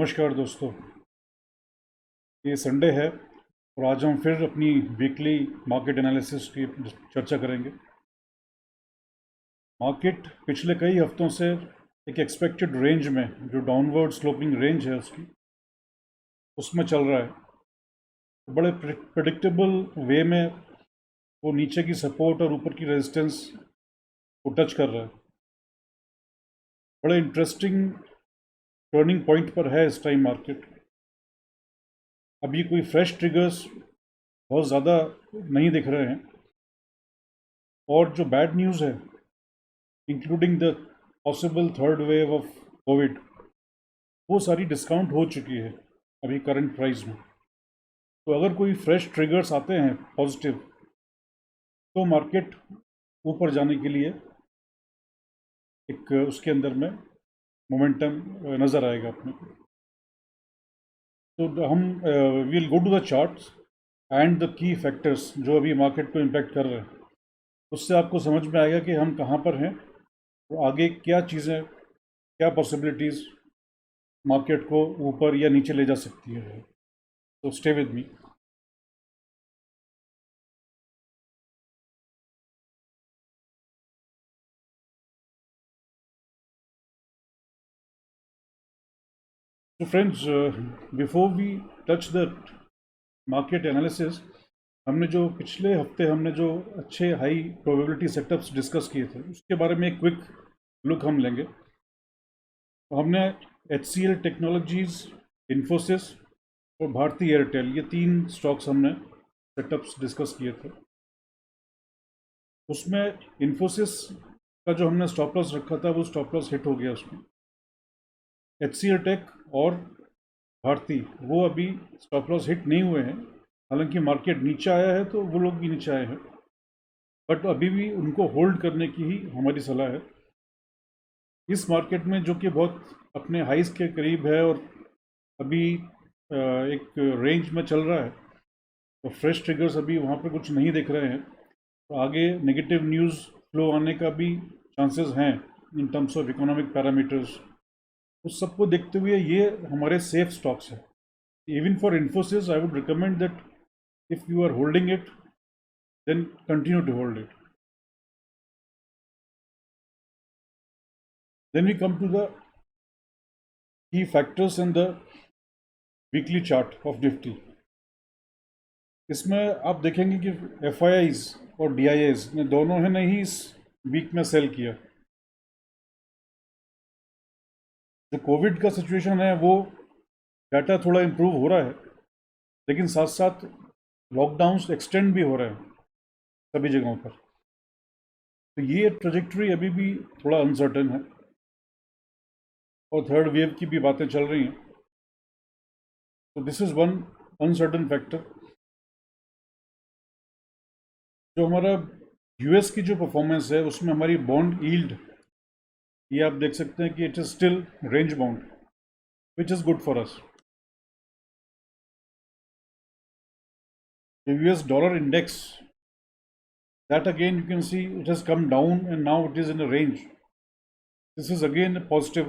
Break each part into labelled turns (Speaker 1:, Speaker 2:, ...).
Speaker 1: नमस्कार दोस्तों। ये संडे है और आज हम फिर अपनी वीकली मार्केट एनालिसिस की चर्चा करेंगे। मार्केट पिछले कई हफ्तों से एक एक्सपेक्टेड रेंज में, जो डाउनवर्ड स्लोपिंग रेंज है उसकी, उसमें चल रहा है। बड़े प्रिडिक्टेबल वे में वो नीचे की सपोर्ट और ऊपर की रेजिस्टेंस को टच कर रहा है। बड़े इंटरेस्टिंग टर्निंग पॉइंट पर है इस टाइम मार्केट। अभी कोई फ्रेश ट्रिगर्स बहुत ज़्यादा नहीं दिख रहे हैं और जो बैड न्यूज़ है, including the possible third wave of Covid, वो सारी डिस्काउंट हो चुकी है अभी करंट प्राइस में। तो अगर कोई फ्रेश ट्रिगर्स आते हैं पॉजिटिव, तो मार्केट ऊपर जाने के लिए एक उसके अंदर में मोमेंटम नज़र आएगा अपने को। तो हम will go to the charts and the key factors जो अभी मार्केट को इम्पेक्ट कर रहे हैं। उससे आपको समझ में आएगा कि हम कहाँ पर हैं, तो आगे क्या चीज़ें, क्या पॉसिबिलिटीज़ मार्केट को ऊपर या नीचे ले जा सकती है। तो स्टे विद मी। तो friends, before we touch the market analysis, हमने जो पिछले हफ्ते जो अच्छे हाई प्रोबेबिलिटी सेटअप्स डिस्कस किए थे, उसके बारे में एक क्विक लुक हम लेंगे। तो हमने HCL टेक्नोलॉजीज़, इन्फोसिस और भारती एयरटेल, ये 3 स्टॉक्स हमने सेटअप्स डिस्कस किए थे। उसमें इन्फोसिस का जो हमने स्टॉप लॉस रखा था, वो स्टॉप लॉस हिट हो गया उसमें। HCL टेक और भारती, वो अभी स्टॉप लॉस हिट नहीं हुए हैं। हालांकि मार्केट नीचे आया है तो वो लोग भी नीचे आए हैं, बट अभी भी उनको होल्ड करने की ही हमारी सलाह है। इस मार्केट में जो कि बहुत अपने हाइस के करीब है और अभी एक रेंज में चल रहा है, तो फ्रेश ट्रिगर्स अभी वहाँ पे कुछ नहीं दिख रहे हैं। तो आगे नेगेटिव न्यूज़ फ्लो आने का भी चांसेस हैं in terms of economic parameters. उस सबको देखते हुए ये हमारे सेफ स्टॉक्स हैं। Even for Infosys I would recommend that if you are holding it, then continue to hold it. Then we come to the key factors in the weekly chart of Nifty. इसमें आप देखेंगे कि FIIs और DIIs ने दोनों ने ही इस week में सेल किया। जो कोविड का सिचुएशन है, वो डाटा थोड़ा इम्प्रूव हो रहा है, लेकिन साथ साथ लॉकडाउन्स एक्सटेंड भी हो रहे हैं सभी जगहों पर। तो ये ट्रेजेक्टरी अभी भी थोड़ा अनसर्टन है और थर्ड वेव की भी बातें चल रही हैं। तो this is one uncertain factor. जो हमारा US की जो परफॉर्मेंस है, उसमें हमारी बॉन्ड यील्ड, ये आप देख सकते हैं कि it is still range bound, which is good for us. The US dollar index, that again you can see it has come down and now it is in a range. This is again a positive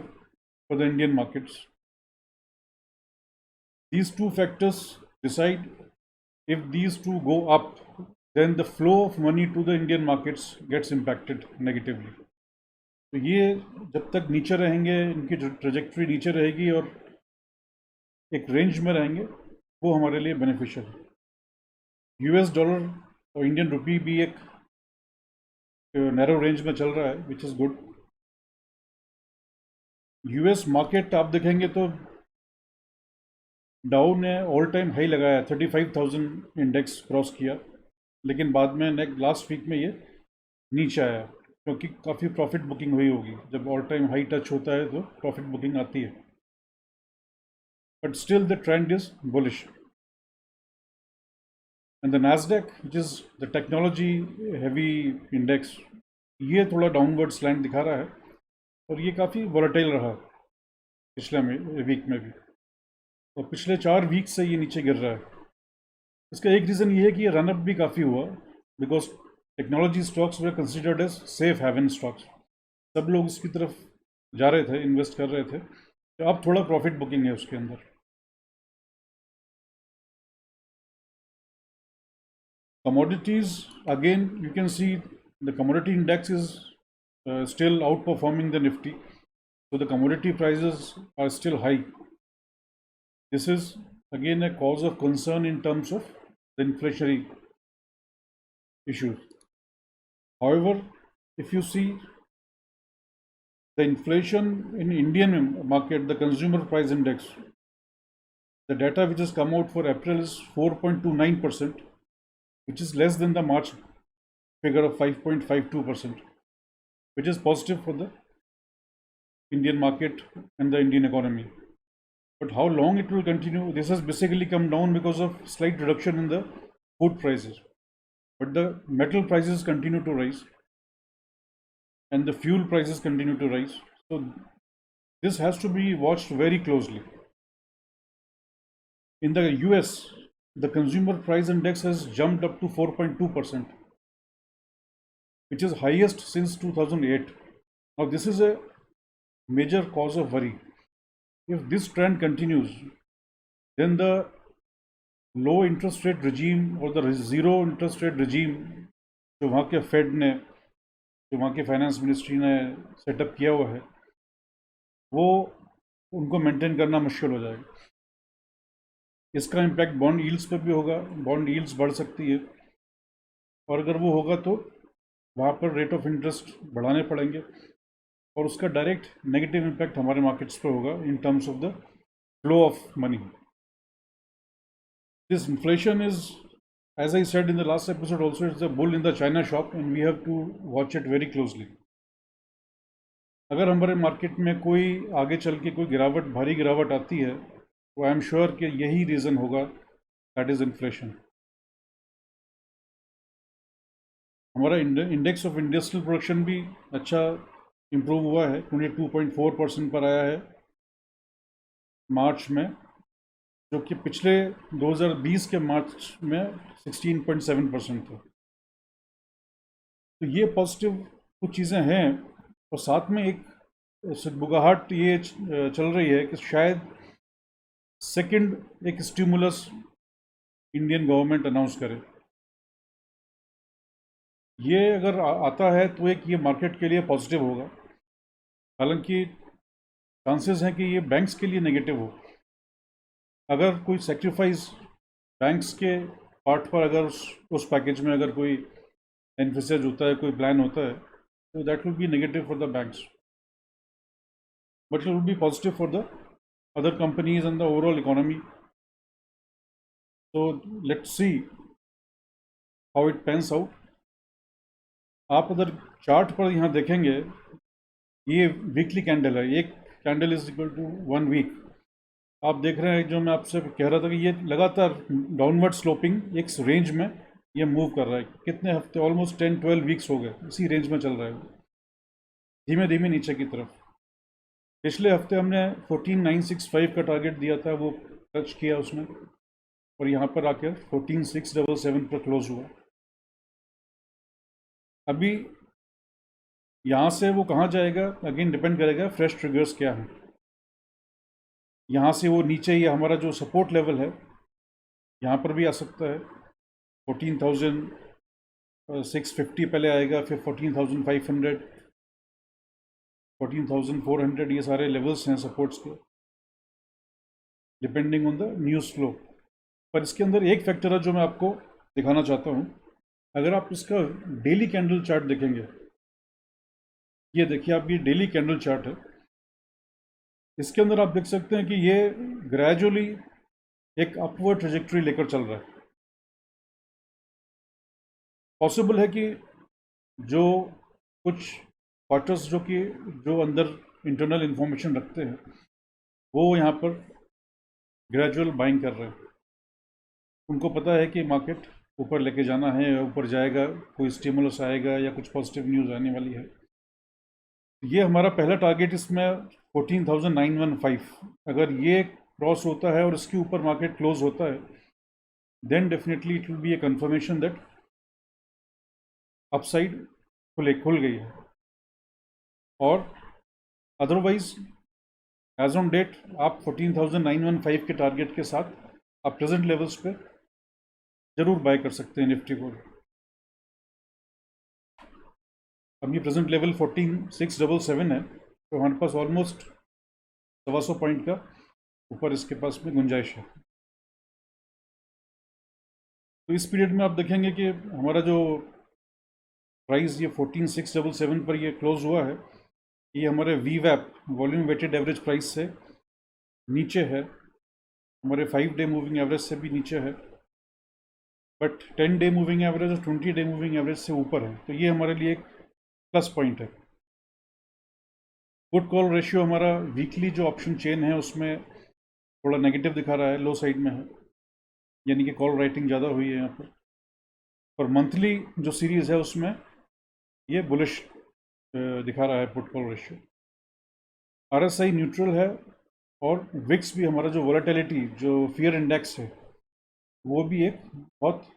Speaker 1: for the Indian markets. These two factors decide. If these two go up, then the flow of money to the Indian markets gets impacted negatively. तो ये जब तक नीचे रहेंगे, इनकी trajectory नीचे रहेगी और एक रेंज में रहेंगे, वो हमारे लिए बेनिफिशियल है। US डॉलर और इंडियन रुपी भी एक नैरो रेंज में चल रहा है, which is good. US market आप देखेंगे तो डाउ ने ऑल टाइम हाई लगाया, 35,000 इंडेक्स क्रॉस किया, लेकिन बाद में लास्ट वीक में ये नीचे आया, क्योंकि काफ़ी प्रॉफिट बुकिंग हुई होगी। जब ऑल टाइम हाई टच होता है तो प्रॉफिट बुकिंग आती है, but still the trend is bullish. And the Nasdaq, which is the technology heavy index, ये थोड़ा डाउनवर्ड स्लैंट दिखा रहा है और ये काफ़ी वॉलेटाइल रहा पिछले वीक में भी, और पिछले 4 वीक से ये नीचे गिर रहा है। इसका एक रीज़न ये है कि ये रनअप भी काफ़ी हुआ, because technology stocks were considered as safe haven stocks. सब लोग इसकी तरफ जा रहे थे, इन्वेस्ट कर रहे थे, तो अब थोड़ा प्रॉफिट बुकिंग है उसके अंदर। Commodities, again, you can see the commodity index is still outperforming the Nifty. So the commodity prices are still high. This is again a cause of concern in terms of the inflationary issues. However, if you see the inflation in Indian market, the consumer price index, the data which has come out for April is 4.29%, which is less than the March figure of 5.52%, which is positive for the Indian market and the Indian economy. But how long it will continue? This has basically come down because of slight reduction in the food prices. But the metal prices continue to rise and the fuel prices continue to rise. So this has to be watched very closely. In the US, the consumer price index has jumped up to 4.2%, which is highest since 2008. Now this is a major cause of worry. If this trend continues, then the low interest rate regime or the zero interest rate regime जो वहाँ के fade ने, जो वहाँ के finance ministry ने setup किया हुआ है, वो उनको मेंटेन करना मुश्किल हो जाएगा। इसका इम्पैक्ट बॉन्ड यील्ड्स पर भी होगा, बॉन्ड यील्ड्स बढ़ सकती है, और अगर वो होगा तो वहाँ पर रेट ऑफ इंटरेस्ट बढ़ाने पड़ेंगे और उसका डायरेक्ट नेगेटिव इम्पैक्ट हमारे मार्केट्स पर होगा इन terms of the flow of money. This inflation is, as I said in the last episode also, it's a bull in the China shop and we have to watch it very closely. अगर हमारे market में कोई आगे चल के कोई गिरावट, भारी गिरावट आती है, तो आई एम श्योर कि यही रीज़न होगा, दैट इज़ इन्फ्लेशन। हमारा इंडेक्स ऑफ इंडस्ट्रियल प्रोडक्शन भी अच्छा इम्प्रूव हुआ है, 22.4% पर आया है मार्च में, जो कि पिछले 2020 के मार्च में 16.7% था। तो ये पॉजिटिव कुछ चीज़ें हैं, और साथ में एक बुगाहट ये चल रही है कि शायद सेकंड एक स्टिमुलस इंडियन गवर्नमेंट अनाउंस करे। ये अगर आता है तो एक ये मार्केट के लिए पॉजिटिव होगा, हालांकि चांसेस हैं कि ये बैंक्स के लिए नेगेटिव हो। अगर कोई सेक्रीफाइस बैंक्स के पार्ट पर अगर उस पैकेज में अगर कोई एनफिसेज होता है, कोई प्लान होता है, तो that will be negative for the banks, but it will be positive for the other companies and the overall economy. तो let's see how it pans out. आप अगर चार्ट पर यहाँ देखेंगे, ये वीकली कैंडल है, एक candle is equal to 1 week. आप देख रहे हैं, जो मैं आपसे कह रहा था कि ये लगातार डाउनवर्ड स्लोपिंग एक रेंज में ये मूव कर रहा है। कितने हफ्ते, ऑलमोस्ट 10-12 वीक्स हो गए इसी रेंज में चल रहा है, धीमे धीमे नीचे की तरफ। पिछले हफ्ते हमने 14,965 का टारगेट दिया था, वो टच किया उसने, और यहाँ पर आकर 14,677 पर क्लोज हुआ। अभी यहाँ से वो कहाँ जाएगा, अगेन डिपेंड करेगा फ्रेश ट्रिगर्स क्या हैं। यहाँ से वो नीचे ही हमारा जो सपोर्ट लेवल है, यहाँ पर भी आ सकता है। 14,650 पहले आएगा, फिर 14,500, 14,400, ये सारे लेवल्स हैं सपोर्ट्स के, depending on the news flow. पर इसके अंदर एक फैक्टर है जो मैं आपको दिखाना चाहता हूँ। अगर आप इसका डेली कैंडल चार्ट देखेंगे, ये देखिए आप, ये डेली कैंडल चार्ट है, इसके अंदर आप देख सकते हैं कि ये ग्रेजुअली एक अपवर्ड ट्रेजेक्टरी लेकर चल रहा है। पॉसिबल है कि जो कुछ क्वार्टर्स जो अंदर इंटरनल इंफॉर्मेशन रखते हैं, वो यहाँ पर ग्रेजुअल बाइंग कर रहे हैं। उनको पता है कि मार्केट ऊपर लेके जाना है, ऊपर जाएगा, कोई स्टिमुलस आएगा या कुछ पॉजिटिव न्यूज़ आने वाली है। ये हमारा पहला टारगेट इसमें 14,915, अगर ये क्रॉस होता है और इसके ऊपर मार्केट क्लोज होता है, then definitely it will be a confirmation that upside खुल गई है। और अदरवाइज एज ऑन डेट आप 14,915 के टारगेट के साथ आप प्रेजेंट लेवल्स पे जरूर बाय कर सकते हैं निफ्टी को। अभी प्रेजेंट लेवल 14,677 है, तो हमारे पास ऑलमोस्ट 125 पॉइंट का ऊपर इसके पास में गुंजाइश है। तो इस पीरियड में आप देखेंगे कि हमारा जो प्राइस ये 14,677 पर ये क्लोज हुआ है, ये हमारे वी वैप वॉल्यूम वेटेड एवरेज प्राइस से नीचे है, हमारे 5 डे मूविंग एवरेज से भी नीचे है, बट 10 डे मूविंग एवरेज और 20 डे मूविंग एवरेज से ऊपर है, तो ये हमारे लिए एक प्लस पॉइंट है। पुट कॉल रेशियो हमारा वीकली जो ऑप्शन चेन है उसमें थोड़ा नेगेटिव दिखा रहा है, लो साइड में है, यानी कि कॉल राइटिंग ज़्यादा हुई है यहाँ पर। और मंथली जो सीरीज़ है उसमें ये बुलिश दिखा रहा है put call ratio. RSI neutral है, और विक्स भी हमारा जो वोलेटिलिटी जो फियर इंडेक्स है वो भी एक बहुत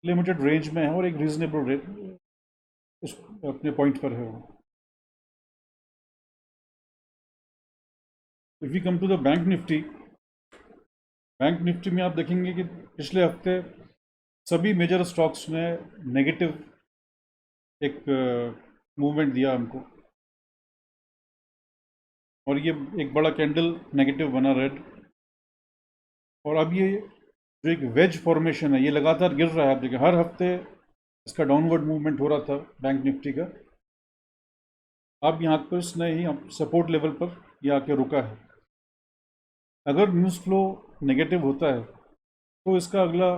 Speaker 1: लिमिटेड रेंज में है और एक रीजनेबल रेट उस अपने पॉइंट पर है वो। If we come to the bank Nifty, bank Nifty में आप देखेंगे कि पिछले हफ्ते सभी मेजर स्टॉक्स ने नेगेटिव एक मूवमेंट दिया हमको, और ये एक बड़ा कैंडल नेगेटिव बना रेड, और अब ये जो एक वेज फॉर्मेशन है ये लगातार गिर रहा है। आप देखिए हर हफ्ते इसका डाउनवर्ड मूवमेंट हो रहा था बैंक निफ्टी का, अब यहाँ पर इसने ही सपोर्ट लेवल पर ये आके रुका है। अगर न्यूज़ फ्लो नेगेटिव होता है तो इसका अगला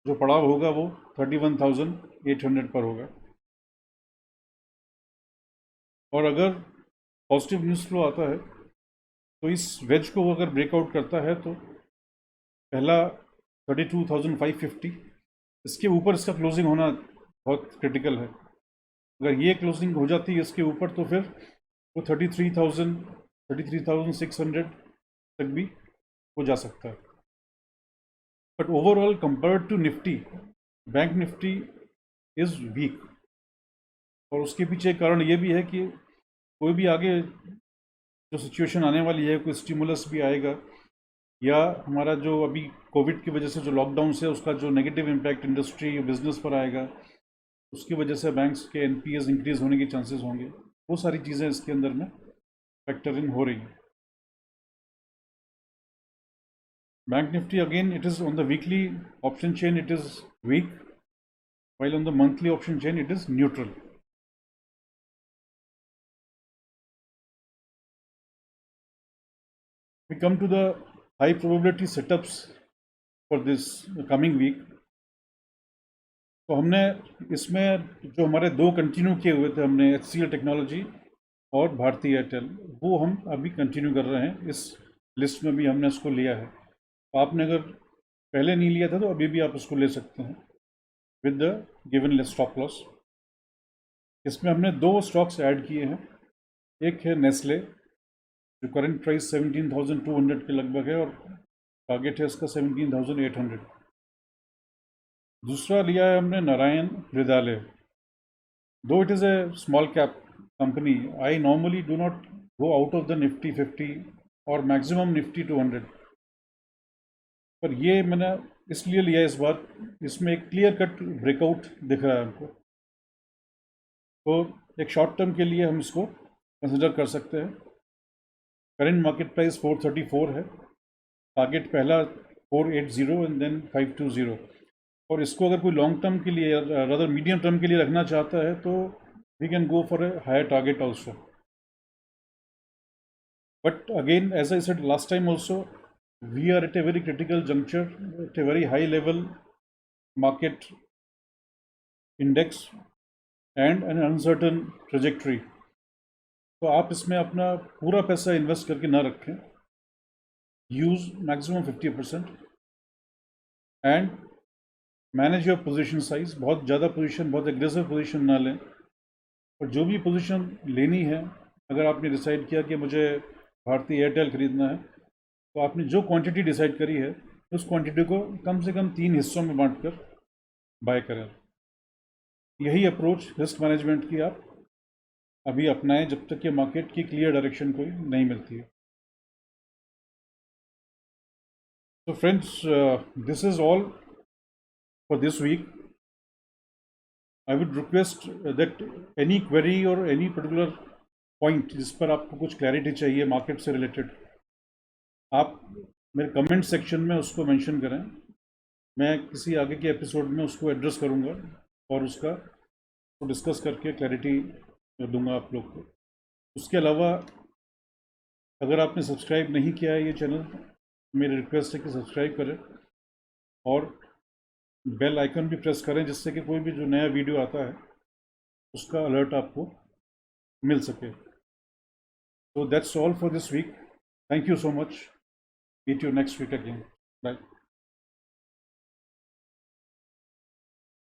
Speaker 1: जो पड़ाव होगा वो 31,800 पर होगा, और अगर पॉजिटिव न्यूज़ फ्लो आता है तो इस वेज को अगर ब्रेकआउट करता है तो पहला 32,550, इसके ऊपर इसका क्लोजिंग होना बहुत क्रिटिकल है। अगर ये क्लोजिंग हो जाती है इसके ऊपर तो फिर वो 33,600 तक भी हो जा सकता है। But overall compared to Nifty, bank Nifty is weak, और उसके पीछे कारण ये भी है कि कोई भी आगे जो सिचुएशन आने वाली है, कोई स्टिमुलस भी आएगा, या हमारा जो अभी कोविड की वजह से जो लॉकडाउन है उसका जो नेगेटिव इम्पैक्ट इंडस्ट्री बिजनेस पर आएगा, उसकी वजह से बैंक्स के एनपीएस इंक्रीज होने के चांसेस होंगे। वो सारी चीज़ें इसके अंदर में फैक्टर इन हो रही हैं। Bank Nifty again it is on the weekly option chain it is week, while on the monthly option chain it is neutral. We come to the high probability setups for this coming week. तो हमने इसमें जो हमारे दो continue किए हुए थे, हमने HCL टेक्नोलॉजी और भारती एयरटेल, वो हम अभी कंटिन्यू कर रहे हैं। इस लिस्ट में भी हमने उसको लिया है, तो आपने अगर पहले नहीं लिया था तो अभी भी आप उसको ले सकते हैं with the given stop loss. इसमें हमने दो स्टॉक्स ऐड किए हैं, एक है नेस्ले जो करंट प्राइस 17,200 के लगभग है और टारगेट है इसका 17,800। दूसरा लिया है हमने नारायण हृदयालय, दो it is a small cap company, I normally do not go out of the Nifty 50 और मैक्सिमम निफ्टी 200, पर ये मैंने इसलिए लिया इस बार, इसमें एक क्लियर कट ब्रेकआउट दिख रहा है हमको, तो एक शॉर्ट टर्म के लिए हम इसको कंसिडर कर सकते हैं। करेंट मार्केट प्राइस 434 है, टारगेट पहला 480 एंड देन 520, और इसको अगर कोई लॉन्ग टर्म के लिए रादर मीडियम टर्म के लिए रखना चाहता है तो we can go for a higher target also. But again as I said last time also, we are at a very critical juncture, at a very high level market index and an uncertain trajectory, तो आप इसमें अपना पूरा पैसा invest करके ना रखें, use maximum 50% and manage your position size. बहुत ज़्यादा पोजीशन, बहुत एग्रेसिव पोजीशन ना लें, और जो भी पोजीशन लेनी है, अगर आपने डिसाइड किया कि मुझे भारती एयरटेल ख़रीदना है, तो आपने जो क्वांटिटी डिसाइड करी है उस क्वांटिटी को कम से कम 3 हिस्सों में बांटकर बाय करें। यही अप्रोच रिस्क मैनेजमेंट की आप अभी अपनाएं जब तक कि मार्केट की क्लियर डायरेक्शन कोई नहीं मिलती है। So friends, this is all for this week. I would request that any query or any particular point जिस पर आपको कुछ क्लैरिटी चाहिए मार्केट से रिलेटेड, आप मेरे कमेंट सेक्शन में उसको मेंशन करें. मैं किसी आगे के एपिसोड में उसको एड्रेस करूंगा और उसका तो डिस्कस करके क्लैरिटी दूंगा आप लोग को. उसके अलावा अगर आपने सब्सक्राइब नहीं किया है ये चैनल, मेरी रिक्वेस्ट है कि सब्सक्राइब करें और बेल आइकन भी प्रेस करें, जिससे कि कोई भी जो नया वीडियो आता है उसका अलर्ट आपको मिल सके. So that's all for this week. Thank you so much. Meet you next week again. Bye.